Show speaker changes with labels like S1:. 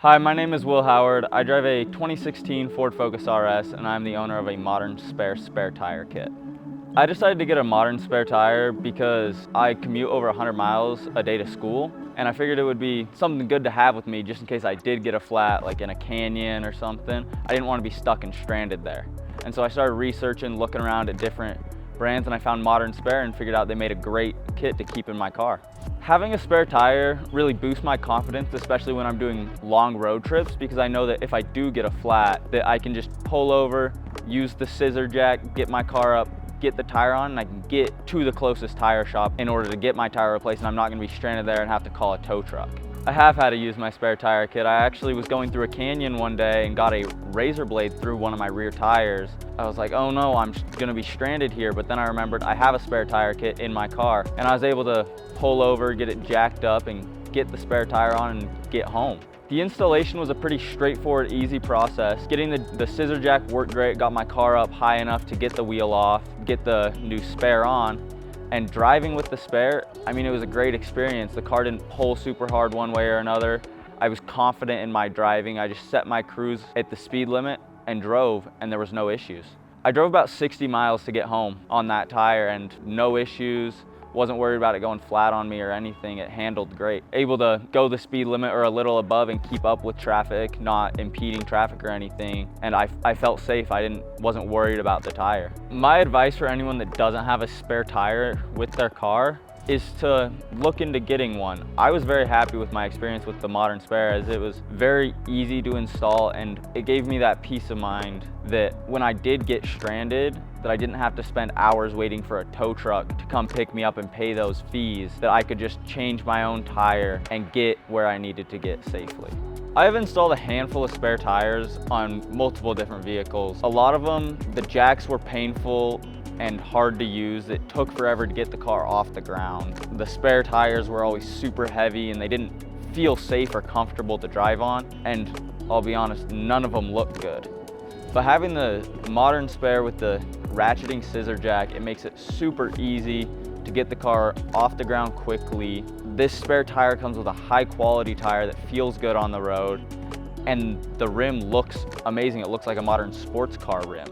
S1: Hi, my name is Will Howard. I drive a 2016 Ford Focus RS and I'm the owner of a modern spare tire kit. I decided to get a modern spare tire because I commute over 100 miles a day to school, and I figured it would be something good to have with me just in case I did get a flat, like in a canyon or something. I didn't want to be stuck and stranded there. And so I started researching, looking around at different brands, and I found Modern Spare and figured out they made a great kit to keep in my car. Having a spare tire really boosts my confidence, especially when I'm doing long road trips, because I know that if I do get a flat, that I can just pull over, use the scissor jack, get my car up, get the tire on, and I can get to the closest tire shop in order to get my tire replaced, and I'm not gonna be stranded there and have to call a tow truck. I have had to use my spare tire kit. I actually was going through a canyon one day and got a razor blade through one of my rear tires. I was like, oh no, I'm gonna be stranded here, but then I remembered I have a spare tire kit in my car, and I was able to pull over, get it jacked up, and get the spare tire on and get home. The installation was a pretty straightforward, easy process. Getting the scissor jack worked great, got my car up high enough to get the wheel off, get the new spare on, and driving with the spare, I mean, it was a great experience. The car didn't pull super hard one way or another. I was confident in my driving. I just set my cruise at the speed limit and drove, and there was no issues. I drove about 60 miles to get home on that tire and no issues. Wasn't worried about it going flat on me or anything. It handled great. Able to go the speed limit or a little above and keep up with traffic, not impeding traffic or anything. And I felt safe. Wasn't worried about the tire. My advice for anyone that doesn't have a spare tire with their car is to look into getting one. I was very happy with my experience with the Modern Spare, as it was very easy to install, and it gave me that peace of mind that when I did get stranded, that I didn't have to spend hours waiting for a tow truck to come pick me up and pay those fees, that I could just change my own tire and get where I needed to get safely. I have installed a handful of spare tires on multiple different vehicles. A lot of them, the jacks were painful and hard to use. It took forever to get the car off the ground. The spare tires were always super heavy and they didn't feel safe or comfortable to drive on. And I'll be honest, none of them looked good. But having the Modern Spare with the ratcheting scissor jack, it makes it super easy to get the car off the ground quickly. This spare tire comes with a high quality tire that feels good on the road, and the rim looks amazing. It looks like a modern sports car rim.